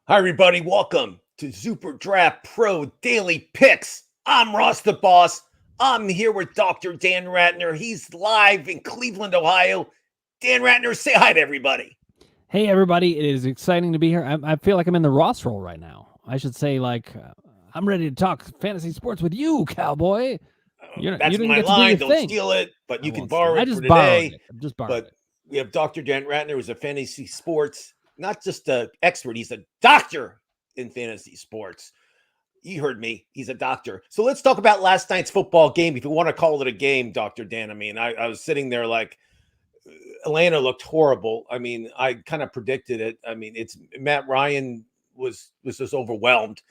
Hi, everybody. Welcome to Superdraft Pro Daily Picks. I'm Ross the Boss. I'm here with Dr. Dan Ratner. He's live in Cleveland, Ohio. Dan Ratner, say hi to everybody. Hey, everybody. It is exciting to be here. I feel like I'm in the Ross role right now. I should say, I'm ready to talk fantasy sports with you, cowboy. You That's didn't my get to do your line. Don't thing. steal it, but I you can won't steal. borrow I it for just borrowed today. it. I just borrowed But it. we have Dr. Dan Ratner, who's a fantasy sports, not just an expert, he's a doctor in fantasy sports. You heard me. He's a doctor. So let's talk about last night's football game. If you want to call it a game, Dr. Dan. I mean, I was sitting there like Atlanta looked horrible. I mean, I kind of predicted it. I mean, it's Matt Ryan was just overwhelmed.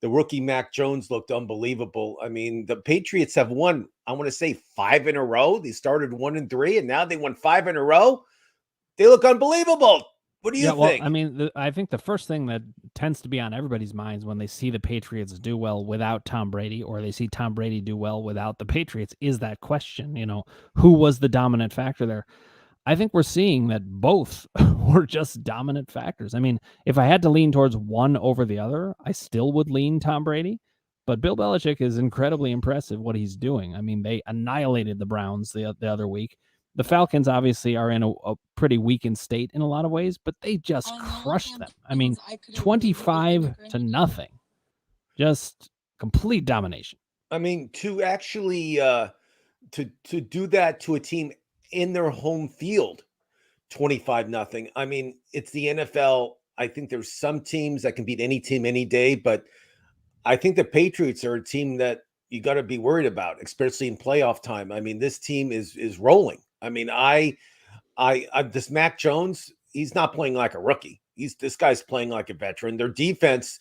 The rookie Mac Jones looked unbelievable. I mean, the Patriots have won, I want to say 5 in a row. They started 1-3 and now they won 5 in a row. They look unbelievable. What do you think? I mean, I think the first thing that tends to be on everybody's minds when they see the Patriots do well without Tom Brady, or they see Tom Brady do well without the Patriots, is that question. Who was the dominant factor there? I think we're seeing that both were just dominant factors. I mean, if I had to lean towards one over the other, I still would lean Tom Brady. But Bill Belichick is incredibly impressive what he's doing. I mean, they annihilated the Browns the other week. The Falcons obviously are in a pretty weakened state in a lot of ways, but they just crushed them. I mean, 25-0. Just complete domination. I mean, to actually to do that to a team in their home field, 25-0. I mean, it's the NFL. I think there's some teams that can beat any team any day, but I think the Patriots are a team that you got to be worried about, especially in playoff time. I mean, this team is rolling. I mean, this Mac Jones, he's not playing like a rookie. This guy's playing like a veteran. Their defense,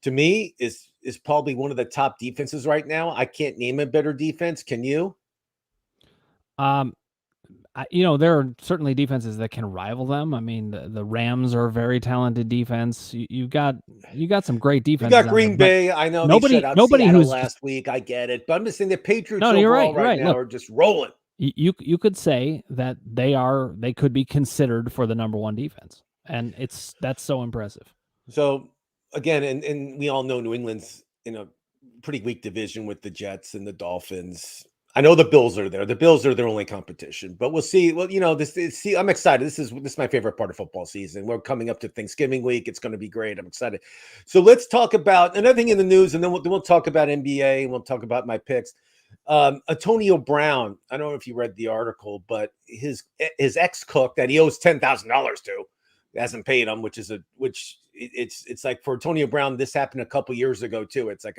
to me, is probably one of the top defenses right now. I can't name a better defense. Can you? There are certainly defenses that can rival them. I mean, the Rams are a very talented defense. You got some great You defenses got out there, Green but Bay. I know they shut out nobody Seattle who's just last week. I get it, but I'm just saying the Patriots no. You're right. overall You're right right. now Look, are just rolling. you could say that they could be considered for the number one defense, and that's so impressive. So again, and we all know New England's in a pretty weak division with the Jets and the Dolphins. I know the Bills are there. The Bills are their only competition, but we'll see. Well, I'm excited. This is my favorite part of football season. We're coming up to Thanksgiving week. It's going to be great. I'm excited. So let's talk about another thing in the news, and then we'll talk about NBA and we'll talk about my picks. Antonio Brown. I don't know if you read the article, but his ex cook that he owes $10,000 to hasn't paid him, it's like for Antonio Brown, this happened a couple years ago too. It's like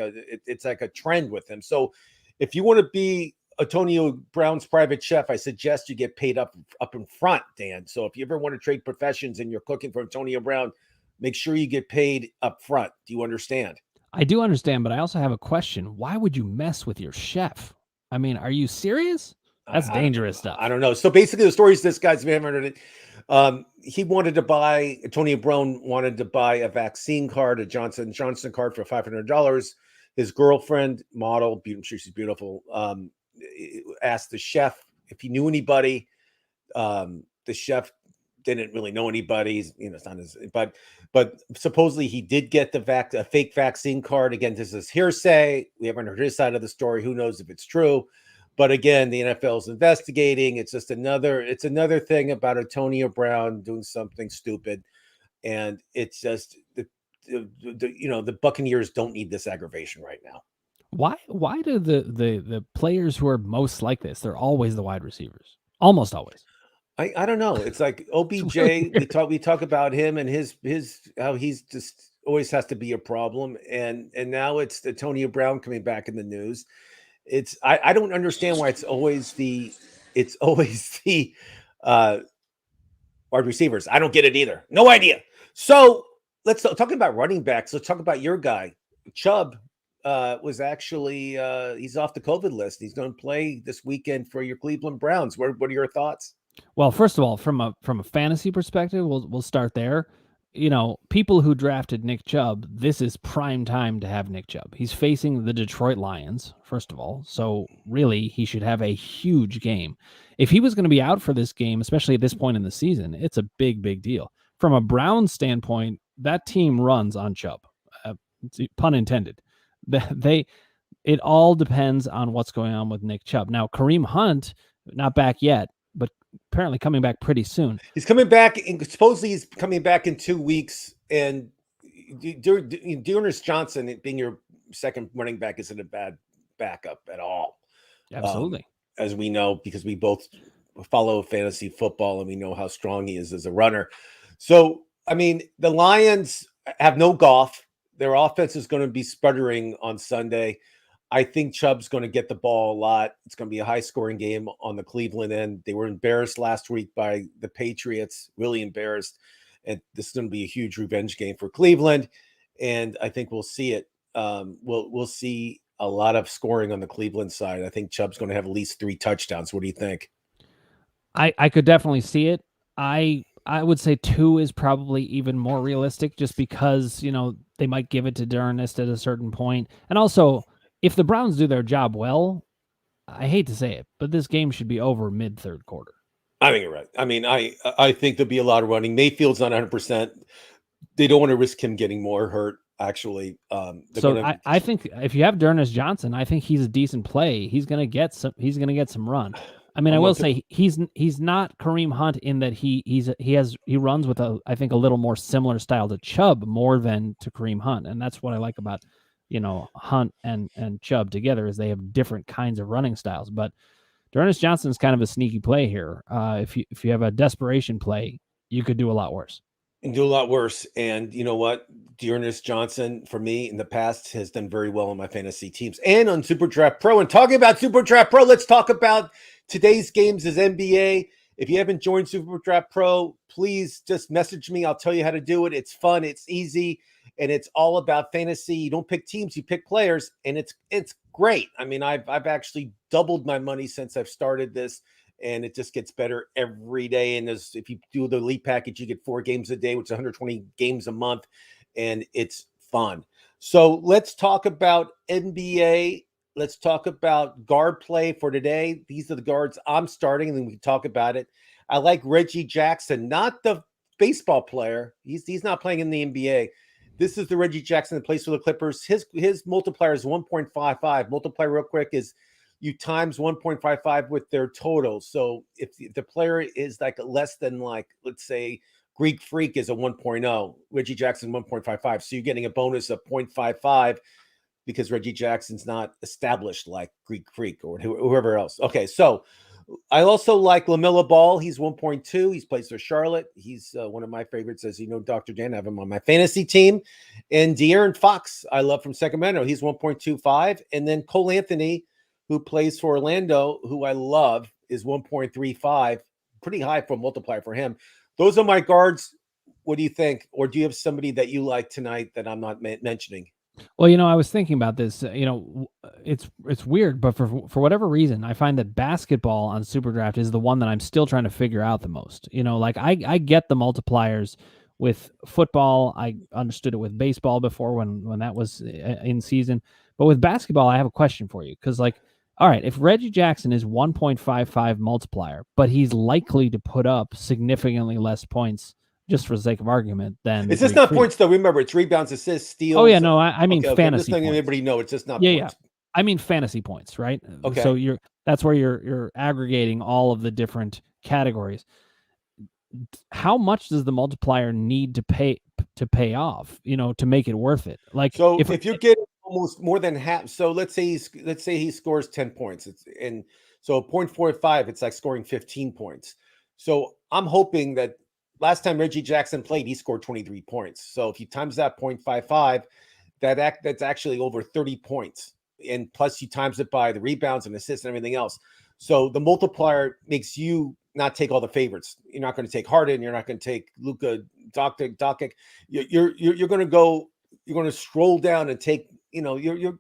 a trend with him. So if you want to be Antonio Brown's private chef, I suggest you get paid up in front, Dan. So if you ever want to trade professions and you're cooking for Antonio Brown, make sure you get paid up front. Do you understand? I do understand, but I also have a question. Why would you mess with your chef? I mean, are you serious? That's dangerous stuff. I don't know. So basically, the story is this guy's he wanted to buy Antonio Brown wanted to buy a vaccine card, a Johnson & Johnson card for $500. His girlfriend, model, I'm sure she's beautiful, asked the chef if he knew anybody. The chef didn't really know anybody. It's not his, but supposedly he did get a fake vaccine card. Again, this is hearsay. We haven't heard his side of the story. Who knows if it's true? But again, the NFL is investigating. It's just another thing about Antonio Brown doing something stupid, and it's just the Buccaneers don't need this aggravation right now. Why do the players who are most like this? They're always the wide receivers, almost always. I don't know. It's like OBJ. Really we talk about him and his how he's just always has to be a problem, and now it's Antonio Brown coming back in the news. I don't understand why it's always the uh, wide receivers. I don't get it either. No idea. So let's talk about running backs. Let's talk about your guy, Chubb. Was actually he's off the COVID list. He's going to play this weekend for your Cleveland Browns. What are your thoughts? Well, first of all, from a fantasy perspective, we'll start there. People who drafted Nick Chubb, this is prime time to have Nick Chubb. He's facing the Detroit Lions, first of all. So really, he should have a huge game. If he was going to be out for this game, especially at this point in the season, it's a big, big deal. From a Browns standpoint, that team runs on Chubb, pun intended. It all depends on what's going on with Nick Chubb. Now, Kareem Hunt, not back yet, but apparently coming back pretty soon. He's coming back, and supposedly he's coming back in 2 weeks. And Dearness Johnson being your second running back isn't a bad backup at all. Absolutely. As we know, because we both follow fantasy football and we know how strong he is as a runner. So, I mean, the Lions have no Goff. Their offense is going to be sputtering on Sunday. I think Chubb's going to get the ball a lot. It's going to be a high-scoring game on the Cleveland end. They were embarrassed last week by the Patriots, really embarrassed. And this is going to be a huge revenge game for Cleveland. And I think we'll see it. We'll see a lot of scoring on the Cleveland side. I think Chubb's going to have at least 3 touchdowns. What do you think? I could definitely see it. I would say 2 is probably even more realistic, just because, they might give it to D'Ernest at a certain point. And also, if the Browns do their job well, I hate to say it, but this game should be over mid-third quarter. I think you're right. I mean, I think there'll be a lot of running. Mayfield's not 100%. They don't want to risk him getting more hurt, actually. I think if you have D'Ernest Johnson, I think he's a decent play. He's going to get some run. I mean, I will say he's not Kareem Hunt in that he runs with I think a little more similar style to Chubb more than to Kareem Hunt, and that's what I like about Hunt and Chubb together, is they have different kinds of running styles. But D'Ernest Johnson is kind of a sneaky play here. If you have a desperation play, you could do a lot worse. And do a lot worse. And you know what? D'Ernest Johnson, for me, in the past, has done very well on my fantasy teams and on Superdraft Pro. And talking about Superdraft Pro, let's talk about today's games is NBA. If you haven't joined Superdraft Pro, please just message me. I'll tell you how to do it. It's fun. It's easy. And it's all about fantasy. You don't pick teams, you pick players. And it's great. I mean, I've actually doubled my money since I've started this. And it just gets better every day. And if you do the elite package, you get 4 games a day, which is 120 games a month. And it's fun. So let's talk about NBA. Let's talk about guard play for today. These are the guards I'm starting, and then we can talk about it. I like Reggie Jackson, not the baseball player. He's not playing in the NBA. This is the Reggie Jackson that plays for the Clippers. His multiplier is 1.55. Multiply real quick is you times 1.55 with their total. So if the player is like less than, like, let's say Greek Freak is a 1.0, Reggie Jackson 1.55. So you're getting a bonus of 0.55 because Reggie Jackson's not established like Greek Freak or whoever else. Okay, so I also like LaMelo Ball. He's 1.2. He plays for Charlotte. He's one of my favorites, as you know, Dr. Dan. I have him on my fantasy team. And De'Aaron Fox, I love from Sacramento. He's 1.25. And then Cole Anthony, who plays for Orlando, who I love, is 1.35. Pretty high for a multiplier for him. Those are my guards. What do you think? Or do you have somebody that you like tonight that I'm not mentioning? Well, I was thinking about this. It's weird, but for whatever reason, I find that basketball on Superdraft is the one that I'm still trying to figure out the most. Like I get the multipliers with football. I understood it with baseball before when that was in season. But with basketball, I have a question for you, because, like, all right, if Reggie Jackson is 1.55 multiplier, but he's likely to put up significantly less points, just for the sake of argument, then it's just not points, though. Remember, it's rebounds, assists, steals. Oh yeah, no, I mean fantasy. I'm just letting everybody know it's just not points. Yeah. I mean fantasy points, right? Okay. So that's where you're aggregating all of the different categories. How much does the multiplier need to pay off, to make it worth it? Like, so if you're getting almost more than half, so let's say he scores 10 points, and so 0.45, it's like scoring 15 points. So I'm hoping that last time Reggie Jackson played, he scored 23 points. So if you times that 0.55, that's actually over 30 points. And plus you times it by the rebounds and assists and everything else. So the multiplier makes you not take all the favorites. You're not going to take Harden. You're not going to take Luka Doncic. You're going to go. You're going to stroll down and take. You'll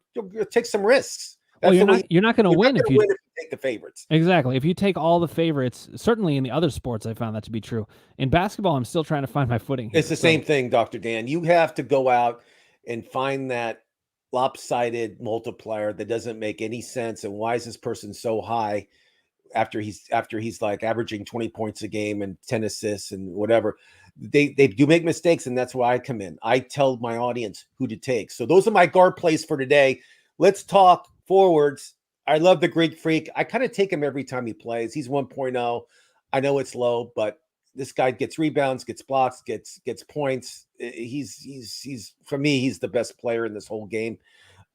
take some risks. Well, you're not going to win if you take the favorites. Exactly. If you take all the favorites, certainly in the other sports, I found that to be true. In basketball, I'm still trying to find my footing here. It's the same thing, Dr. Dan. You have to go out and find that lopsided multiplier that doesn't make any sense. And why is this person so high after he's like averaging 20 points a game and 10 assists and whatever? they do make mistakes, and that's why I come in. I tell my audience who to take. So those are my guard plays for today. Let's talk forwards. I love the Greek Freak. I kind of take him every time he plays. He's 1.0. I know it's low, but this guy gets rebounds, gets blocks, gets points. He's for me, he's the best player in this whole game.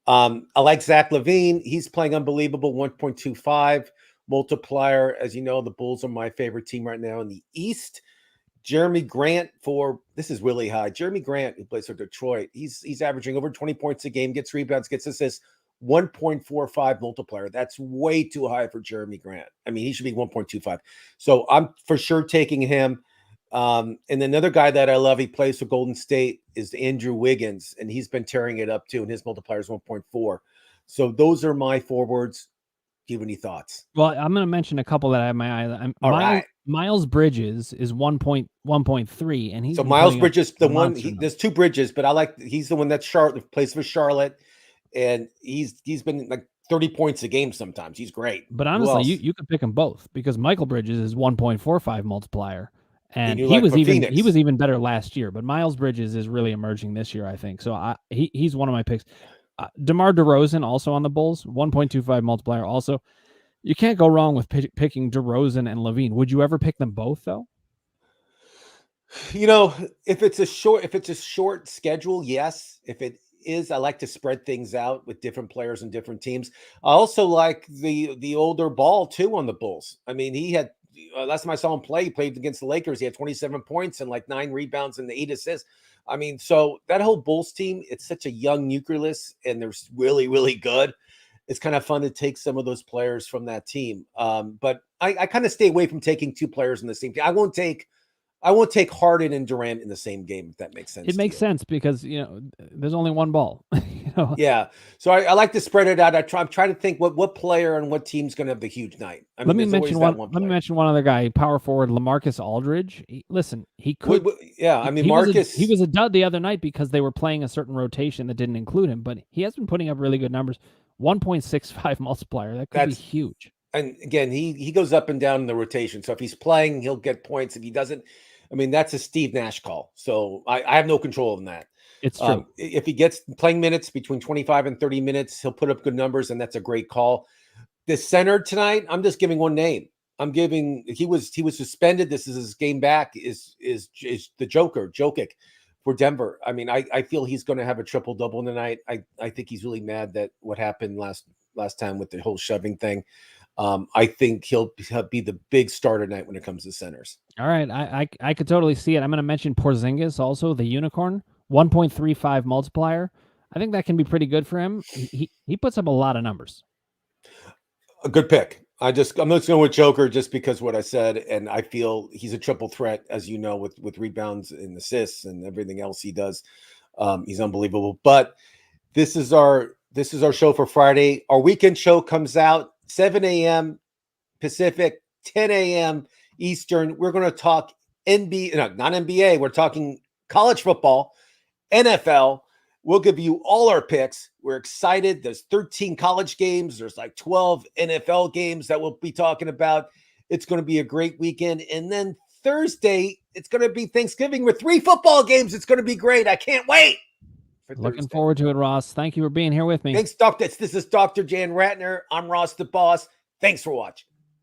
I like Zach LaVine. He's playing unbelievable, 1.25 multiplier. As you know, the Bulls are my favorite team right now in the East. Jeremy Grant this is really high. Jeremy Grant, who plays for Detroit, he's averaging over 20 points a game, gets rebounds, gets assists, 1.45 multiplier. That's way too high for Jeremy Grant. I mean, he should be 1.25. So I'm for sure taking him. And another guy that I love, he plays for Golden State, is Andrew Wiggins, and he's been tearing it up too, and his multiplier is 1.4. So those are my forwards. Do you have any thoughts? Well, I'm going to mention a couple that I have my eye. Right. Miles Bridges is 1.3, and he's so Miles Bridges, the one. There's two Bridges, but he's the one that's Charlotte, plays for Charlotte, and he's been like 30 points a game sometimes. He's great. But honestly, you could pick them both because Michael Bridges is 1.45 multiplier, and he was even better last year. But Miles Bridges is really emerging this year, I think. So he's one of my picks. DeMar DeRozan also on the Bulls, 1.25 multiplier. Also, you can't go wrong with picking DeRozan and LaVine. Would you ever pick them both though? You know, if it's a short schedule, yes. If it is, I like to spread things out with different players and different teams. I also like the older Ball too on the Bulls. I mean, he had last time I saw him play, he played against the Lakers. He had 27 points and like 9 rebounds and 8 assists. I mean, so that whole Bulls team, it's such a young nucleus, and they're really, really good. It's kind of fun to take some of those players from that team. But I kind of stay away from taking 2 players in the same team. I won't take Harden and Durant in the same game, if that makes sense. It makes sense because, there's only one ball. Yeah. So I like to spread it out. I'm trying to think what player and what team's going to have the huge night. I mean, let me mention one other guy, power forward LaMarcus Aldridge. He could. Yeah. I mean, Marcus. He was a dud the other night because they were playing a certain rotation that didn't include him, but he has been putting up really good numbers. 1.65 multiplier. That could be huge. And again, he goes up and down in the rotation. So if he's playing, he'll get points. If he doesn't, I mean, that's a Steve Nash call. So I have no control on that. It's true. If he gets playing minutes between 25 and 30 minutes, he'll put up good numbers, and that's a great call. The center tonight, I'm just giving one name. He was suspended. This is his game back. Is the Jokic for Denver. I mean, I feel he's going to have a triple double tonight. I think he's really mad that what happened last time with the whole shoving thing. I think he'll be the big starter tonight when it comes to centers. All right, I could totally see it. I'm going to mention Porzingis also, the unicorn, 1.35 multiplier. I think that can be pretty good for him. He puts up a lot of numbers. A good pick. I'm just going with Joker just because what I said, and I feel he's a triple threat, as you know, with rebounds and assists and everything else he does. He's unbelievable. But this is our show for Friday. Our weekend show comes out 7 a.m. Pacific, 10 a.m. Eastern. We're going to talk NBA, not NBA. We're talking college football, NFL. We'll give you all our picks. We're excited. There's 13 college games. There's like 12 NFL games that we'll be talking about. It's going to be a great weekend. And then Thursday, it's going to be Thanksgiving with 3 football games. It's going to be great. I can't wait. Looking forward to it, Ross. Thank you for being here with me. Thanks, Doctor. This is Dr. Jan Ratner. I'm Ross the Boss. Thanks for watching.